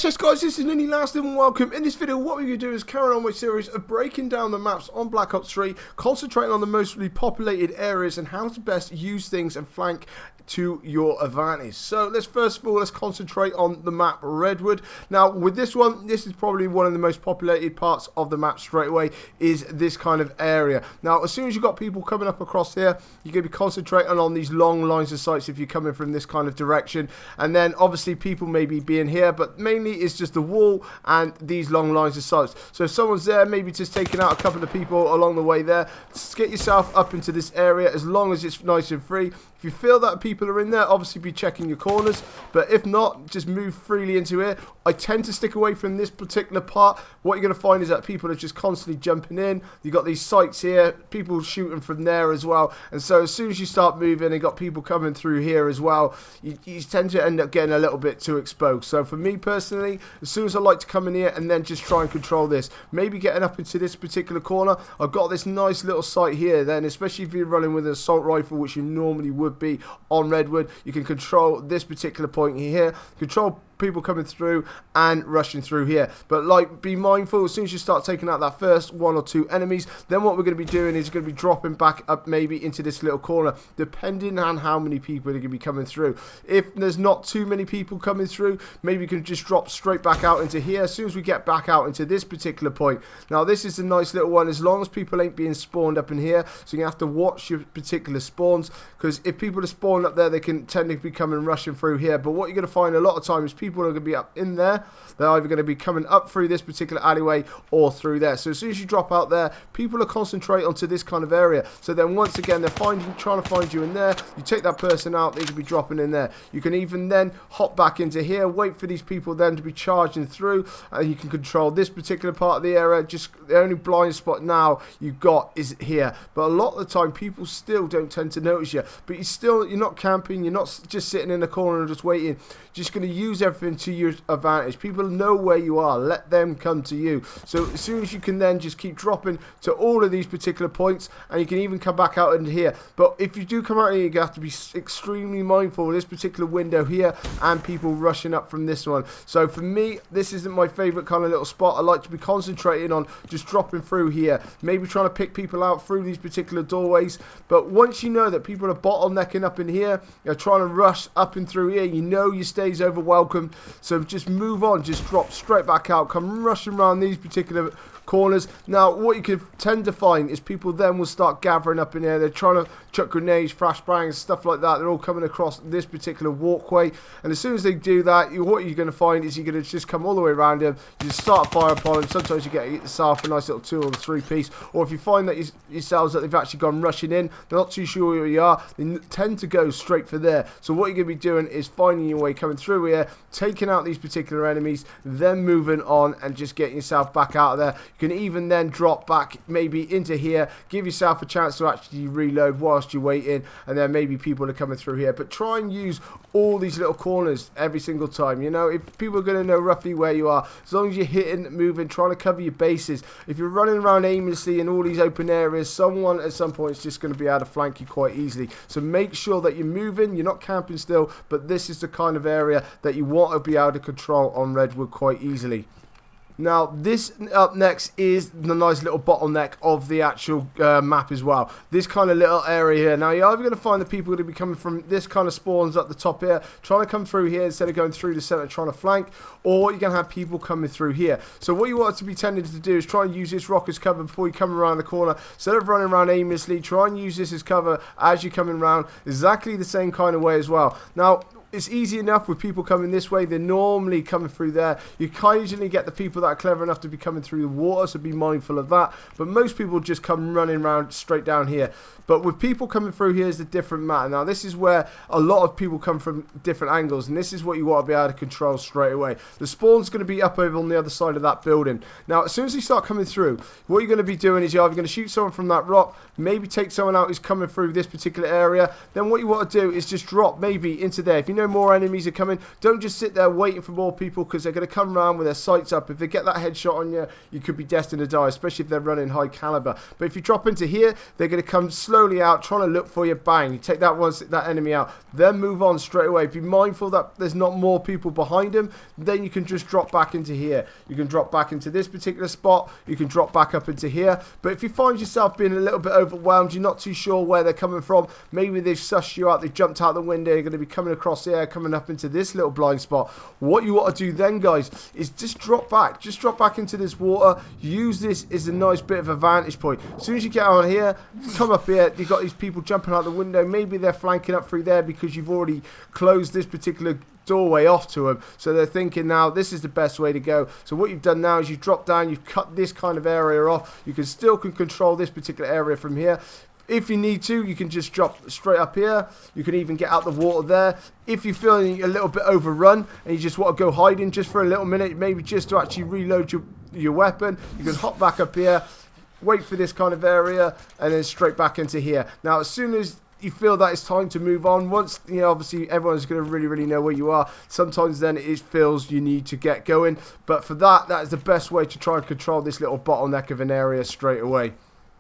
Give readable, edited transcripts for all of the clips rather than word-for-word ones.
Yes guys, this is Ninny Last and welcome. In this video what we're going to do is carry on my series of breaking down the maps on Black Ops 3, concentrating on the mostly populated areas and how to best use things and flank to your advantage. So let's first of all, let's concentrate on the map Redwood. Now with this one, this is probably one of the most populated parts of the map straight away, is this kind of area. Now as soon as you've got people coming up across here, you're going to be concentrating on these long lines of sites if you're coming from this kind of direction, and then obviously people may be being here, but mainly it's just the wall and these long lines of sites. So if someone's there, maybe just taking out a couple of people along the way there, just get yourself up into this area as long as it's nice and free. If you feel that people are in there, obviously be checking your corners, but if not, just move freely into here. I tend to stick away from this particular part. What you're going to find is that people are just constantly jumping in. You've got these sites here, people shooting from there as well, and so as soon as you start moving and got people coming through here as well, you tend to end up getting a little bit too exposed. So for me personally, as soon as I like to come in here and then just try and control this, maybe getting up into this particular corner, I've got this nice little site here then, especially if you're running with an assault rifle, which you normally would be on Redwood, you can control this particular point here, control people coming through and rushing through here. But like, be mindful, as soon as you start taking out that first one or two enemies, then what we're going to be doing is going to be dropping back up maybe into this little corner, depending on how many people are going to be coming through. If there's not too many people coming through, maybe you can just drop straight back out into here as soon as we get back out into this particular point. Now this is a nice little one, as long as people ain't being spawned up in here, so you have to watch your particular spawns, because if people are spawned up there, they can tend to be coming rushing through here. But what you're going to find a lot of times, people are going to be up in there, they're either going to be coming up through this particular alleyway or through there. So as soon as you drop out there, people are concentrating onto this kind of area, so then once again they're trying to find you in there. You take that person out, they could be dropping in there. You can even then hop back into here, wait for these people then to be charging through, and you can control this particular part of the area. Just the only blind spot now you've got is here, but a lot of the time people still don't tend to notice you, but you're not camping, you're not just sitting in the corner and just waiting. You're just going to use everything to your advantage. People know where you are, let them come to you. So as soon as you can then just keep dropping to all of these particular points, and you can even come back out into here. But if you do come out here, you have to be extremely mindful of this particular window here and people rushing up from this one. So for me, this isn't my favorite kind of little spot. I like to be concentrating on just dropping through here, maybe trying to pick people out through these particular doorways. But once you know that people are bottlenecking up in here, you're trying to rush up and through here, you know your stay's over welcome, so just move on, just drop straight back out, come rushing around these particular corners. Now what you could tend to find is people then will start gathering up in there, they're trying to chuck grenades, flashbangs, stuff like that. They're all coming across this particular walkway, and as soon as they do that, what you're going to find is you're going to just come all the way around them, you just start fire upon them. Sometimes you get yourself a nice little 2 or 3 piece, or if you find that yourselves that they've actually gone rushing in, they're not too sure where you are, they tend to go straight for there. So what you're going to be doing is finding your way coming through here, taking out these particular enemies, then moving on and just getting yourself back out of there. You can even then drop back maybe into here, give yourself a chance to actually reload whilst you're waiting, and then maybe people are coming through here. But try and use all these little corners every single time. You know, if people are going to know roughly where you are, as long as you're hitting, moving, trying to cover your bases. If you're running around aimlessly in all these open areas, someone at some point is just going to be able to flank you quite easily. So make sure that you're moving, you're not camping still, but this is the kind of area that you want to be able to control on Redwood quite easily. Now this up next is the nice little bottleneck of the actual map as well. This kind of little area here. Now you're either going to find the people are going to be coming from this kind of spawns at the top here, trying to come through here instead of going through the center trying to flank, or you're going to have people coming through here. So what you want to be tending to do is try and use this rock as cover before you come around the corner. Instead of running around aimlessly, try and use this as cover as you're coming around, exactly the same kind of way as well. Now it's easy enough with people coming this way, they're normally coming through there. You occasionally get the people that are clever enough to be coming through the water, so be mindful of that. But most people just come running around straight down here. But with people coming through here is a different matter. Now this is where a lot of people come from different angles, and this is what you want to be able to control straight away. The spawn's going to be up over on the other side of that building. Now as soon as you start coming through, what you're going to be doing is you're either going to shoot someone from that rock, maybe take someone out who's coming through this particular area. Then what you want to do is just drop maybe into there. If you know more enemies are coming, don't just sit there waiting for more people, because they're going to come around with their sights up. If they get that headshot on you, you could be destined to die, especially if they're running high caliber. But if you drop into here, they're going to come slowly out, trying to look for you. Bang, you take that enemy out, then move on straight away. Be mindful that there's not more people behind them. Then you can just drop back into here. You can drop back into this particular spot. You can drop back up into here. But if you find yourself being a little bit overwhelmed, you're not too sure where they're coming from, maybe they've sussed you out, they've jumped out the window, they're going to be coming across the air, coming up into this little blind spot. What you want to do then, guys, is just drop back into this water. Use this as a nice bit of a vantage point. As soon as you get on here, come up here, you've got these people jumping out the window. Maybe they're flanking up through there because you've already closed this particular doorway off to them, so they're thinking now this is the best way to go. So what you've done now is you've dropped down, you've cut this kind of area off. You can still control this particular area from here. If you need to, you can just drop straight up here. You can even get out the water there. If you're feeling a little bit overrun and you just want to go hiding just for a little minute, maybe just to actually reload your weapon, you can hop back up here, wait for this kind of area, and then straight back into here. Now, as soon as you feel that it's time to move on, once, you know, obviously everyone's going to really know where you are, sometimes then it feels you need to get going. But for that is the best way to try and control this little bottleneck of an area straight away.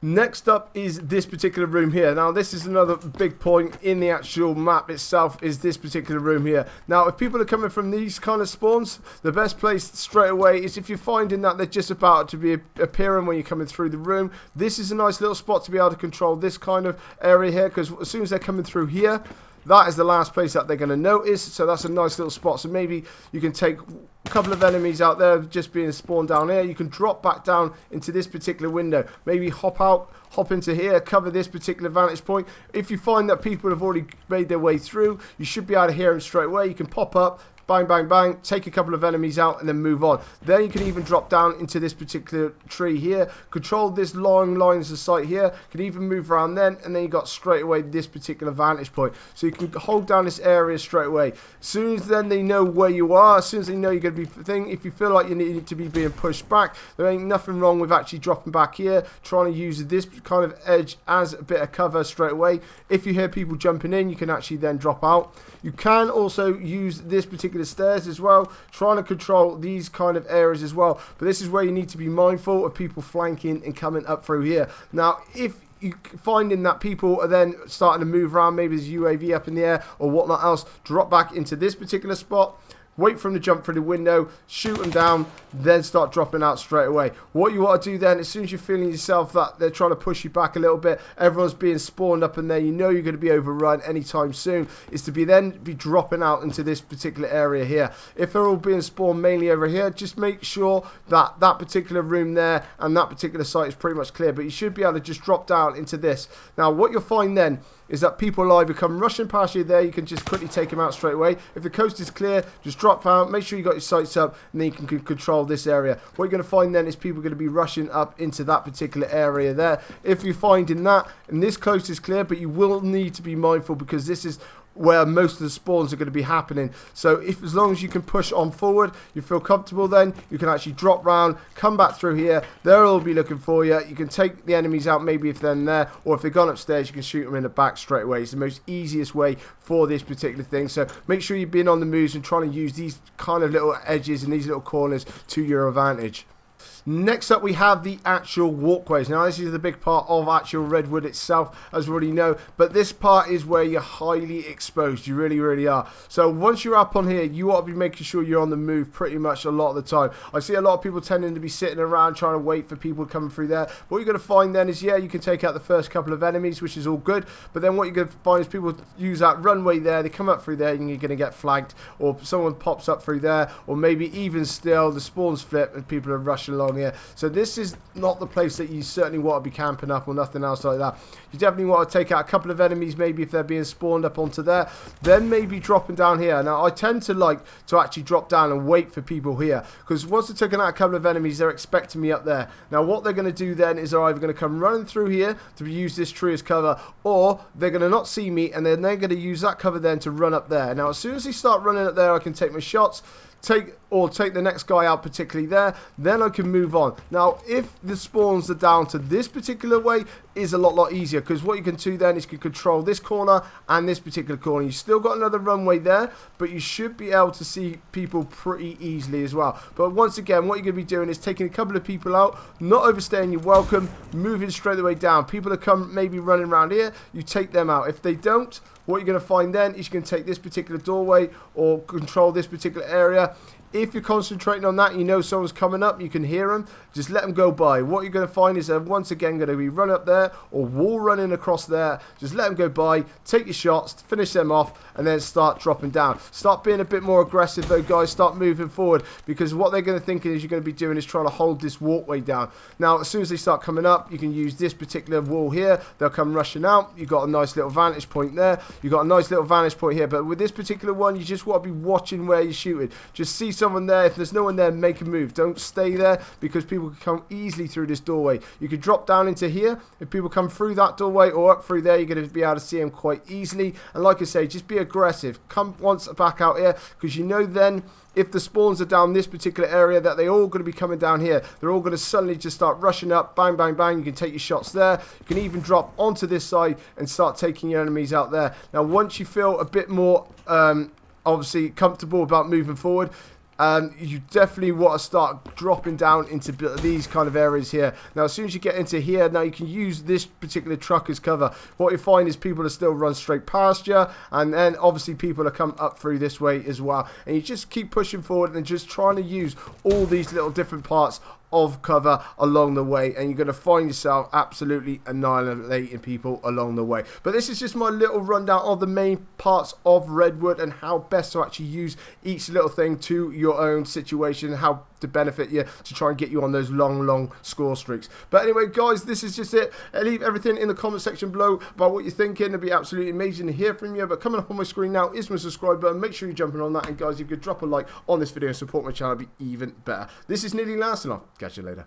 Next up is this particular room here. Now, this is another big point in the actual map itself, is this particular room here. Now, if people are coming from these kind of spawns, the best place straight away is if you're finding that they're just about to be appearing when you're coming through the room. This is a nice little spot to be able to control this kind of area here, because as soon as they're coming through here, that is the last place that they're going to notice. So that's a nice little spot. So maybe you can take a couple of enemies out there just being spawned down here. You can drop back down into this particular window. Maybe hop out, hop into here, cover this particular vantage point. If you find that people have already made their way through, you should be able to hear them straight away. You can pop up, bang, bang, bang, take a couple of enemies out, and then move on. Then you can even drop down into this particular tree here, control this long lines of sight here, can even move around then, and then you got straight away this particular vantage point. So you can hold down this area straight away. As soon as then they know where you are, as soon as they know you're going to be if you feel like you need to be being pushed back, there ain't nothing wrong with actually dropping back here, trying to use this kind of edge as a bit of cover straight away. If you hear people jumping in, you can actually then drop out. You can also use this particular stairs as well, trying to control these kind of areas as well. But this is where you need to be mindful of people flanking and coming up through here. Now, if you finding that people are then starting to move around, maybe there's UAV up in the air or whatnot else, drop back into this particular spot, wait for them to jump through the window, shoot them down, then start dropping out straight away. What you want to do then, as soon as you're feeling yourself that they're trying to push you back a little bit, everyone's being spawned up in there, you know you're going to be overrun anytime soon, is to be dropping out into this particular area here. If they're all being spawned mainly over here, just make sure that that particular room there and that particular site is pretty much clear, but you should be able to just drop down into this. Now, what you'll find then is that people will either come rushing past you there, you can just quickly take them out straight away. If the coast is clear, just drop out, make sure you got your sights up, and then you can control this area. What you're going to find then is people are going to be rushing up into that particular area there. If you're finding that, and this coast is clear, but you will need to be mindful, because this is where most of the spawns are going to be happening. So if, as long as you can push on forward, you feel comfortable, then you can actually drop round, come back through here, they'll all be looking for you. You can take the enemies out maybe if they're in there, or if they've gone upstairs, you can shoot them in the back straight away. It's the most easiest way for this particular thing. So make sure you've been on the moves and trying to use these kind of little edges and these little corners to your advantage. Next up, we have the actual walkways. Now, this is the big part of actual Redwood itself, as we already know, but this part is where you're highly exposed. You really are. So once you're up on here, you ought to be making sure you're on the move pretty much a lot of the time. I see a lot of people tending to be sitting around trying to wait for people coming through there. What you're going to find then is, yeah, you can take out the first couple of enemies, which is all good, but then what you're going to find is people use that runway there, they come up through there, and you're going to get flagged, or someone pops up through there, or maybe even still the spawns flip and people are rushing along here. So this is not the place that you certainly want to be camping up or nothing else like that. You definitely want to take out a couple of enemies, maybe if they're being spawned up onto there, then maybe dropping down here. Now, I tend to like to actually drop down and wait for people here, because once they've taken out a couple of enemies, they're expecting me up there. Now, what they're going to do then is they're either going to come running through here to use this tree as cover, or they're going to not see me, and then they're going to use that cover then to run up there. Now, as soon as they start running up there, I can take my shots, take the next guy out, particularly there, then I can move on. Now, if the spawns are down to this particular way, is a lot easier, because what you can do then is you can control this corner and this particular corner. You still got another runway there, but you should be able to see people pretty easily as well. But once again, what you're going to be doing is taking a couple of people out, not overstaying your welcome, moving straight away down. People that come maybe running around here, you take them out. If they don't, what you're going to find then is you can take this particular doorway or control this particular area. If you're concentrating on that, you know someone's coming up, you can hear them, just let them go by. What you're going to find is they're once again going to be run up there or wall running across there. Just let them go by, take your shots, finish them off, and then start dropping down. Start being a bit more aggressive though, guys. Start moving forward, because what they're going to think is you're going to be doing is trying to hold this walkway down. Now, as soon as they start coming up, you can use this particular wall here. They'll come rushing out. You've got a nice little vantage point there. You've got a nice little vantage point here. But with this particular one, you just want to be watching where you're shooting. Just see someone there. If there's no one there, make a move. Don't stay there, because people can come easily through this doorway. You can drop down into here. If people come through that doorway or up through there, you're going to be able to see them quite easily. And like I say, just be aggressive. Come once back out here, because you know then if the spawns are down this particular area that they're all going to be coming down here. They're all going to suddenly just start rushing up. Bang, bang, bang. You can take your shots there. You can even drop onto this side and start taking your enemies out there. Now, once you feel a bit more obviously comfortable about moving forward, you definitely want to start dropping down into these kind of areas here. Now, as soon as you get into here, now you can use this particular truck as cover. What you find is people will still run straight past you, and then obviously people will come up through this way as well. And you just keep pushing forward and just trying to use all these little different parts of cover along the way, and you're going to find yourself absolutely annihilating people along the way. But this is just my little rundown of the main parts of Redwood and how best to actually use each little thing to your own situation, how to benefit you to try and get you on those long score streaks. But anyway, guys, this is just it. Leave everything in the comment section below about what you're thinking. It'd be absolutely amazing to hear from you. But coming up on my screen now is my subscribe button. Make sure you're jumping on that, and guys, if you could drop a like on this video and support my channel, it'd be even better. This is Nearly Last, and I'll catch you later.